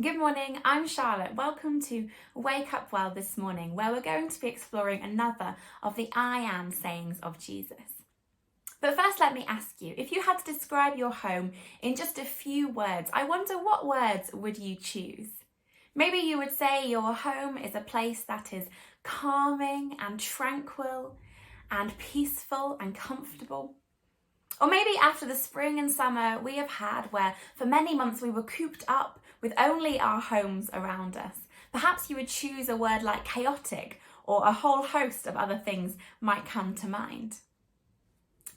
Good morning, I'm Charlotte. Welcome to Wake Up Well this morning, where we're going to be exploring another of the I am sayings of Jesus. But first, let me ask you, if you had to describe your home in just a few words, I wonder what words would you choose? Maybe you would say your home is a place that is calming and tranquil and peaceful and comfortable. Or maybe after the spring and summer we have had, where for many months we were cooped up with only our homes around us, perhaps you would choose a word like chaotic, or a whole host of other things might come to mind.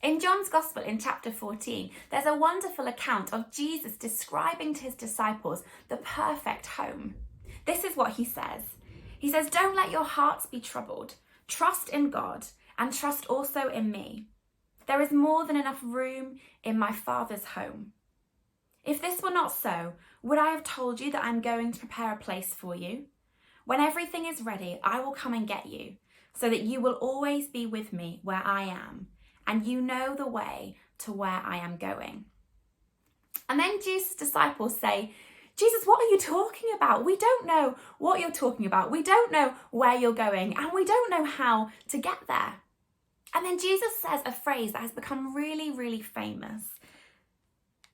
In John's Gospel in chapter 14, there's a wonderful account of Jesus describing to his disciples the perfect home. This is what he says. He says, "Don't let your hearts be troubled. Trust in God and trust also in me. There is more than enough room in my Father's home. If this were not so, would I have told you that I'm going to prepare a place for you? When everything is ready, I will come and get you, so that you will always be with me where I am, and you know the way to where I am going." And then Jesus' disciples say, "Jesus, what are you talking about? We don't know what you're talking about. We don't know where you're going, and we don't know how to get there." And then Jesus says a phrase that has become really, really famous.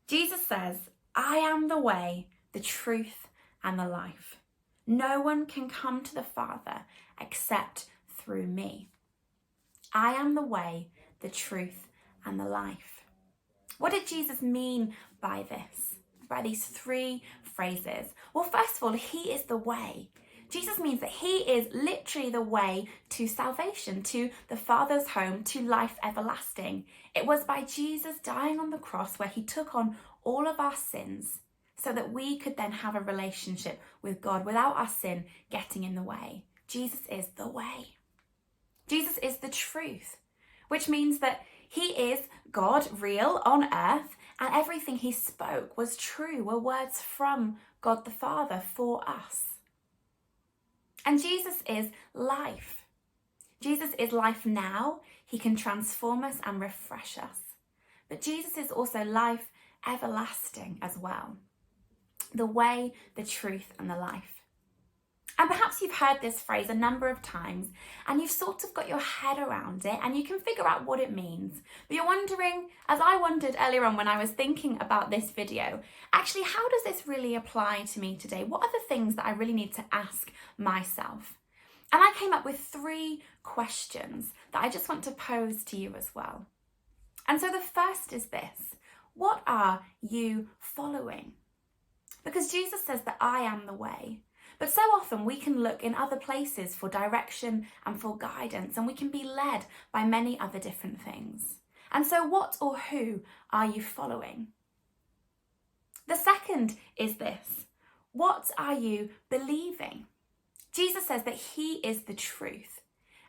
Jesus says, "I am the way, the truth, and the life. No one can come to the Father except through me." I am the way, the truth, and the life. What did Jesus mean by this? By these three phrases? Well, first of all, he is the way. Jesus means that he is literally the way to salvation, to the Father's home, to life everlasting. It was by Jesus dying on the cross where he took on all of our sins so that we could then have a relationship with God without our sin getting in the way. Jesus is the way. Jesus is the truth, which means that he is God, real on earth, and everything he spoke was true, were words from God the Father for us. And Jesus is life. Jesus is life now. He can transform us and refresh us. But Jesus is also life everlasting as well. The way, the truth, and the life. And perhaps you've heard this phrase a number of times and you've sort of got your head around it and you can figure out what it means. But you're wondering, as I wondered earlier on when I was thinking about this video, actually, how does this really apply to me today? What are the things that I really need to ask myself? And I came up with 3 questions that I just want to pose to you as well. And so the first is this: what are you following? Because Jesus says that I am the way. But so often we can look in other places for direction and for guidance, and we can be led by many other different things. And so what or who are you following? The second is this: what are you believing? Jesus says that he is the truth.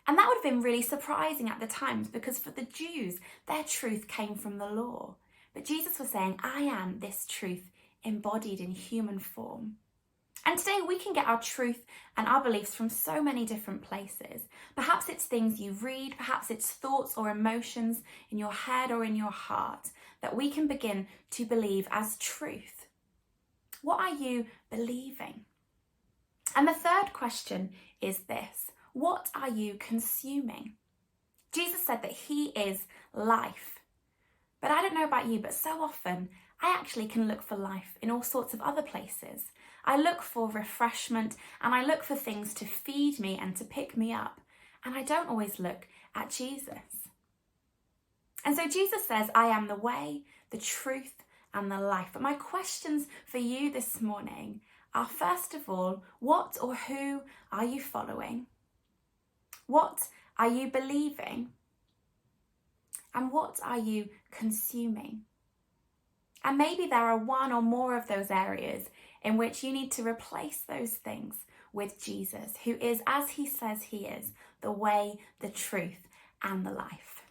And that would have been really surprising at the times, because for the Jews, their truth came from the law. But Jesus was saying, I am this truth embodied in human form. And today we can get our truth and our beliefs from so many different places. Perhaps it's things you read, perhaps it's thoughts or emotions in your head or in your heart that we can begin to believe as truth. What are you believing? And the third question is this: what are you consuming? Jesus said that he is life. But I don't know about you, but so often I actually can look for life in all sorts of other places. I look for refreshment and I look for things to feed me and to pick me up. And I don't always look at Jesus. And so Jesus says, I am the way, the truth, and the life. But my questions for you this morning are, first of all, what or who are you following? What are you believing? And what are you consuming? And maybe there are one or more of those areas in which you need to replace those things with Jesus, who is, as he says he is, the way, the truth, and the life.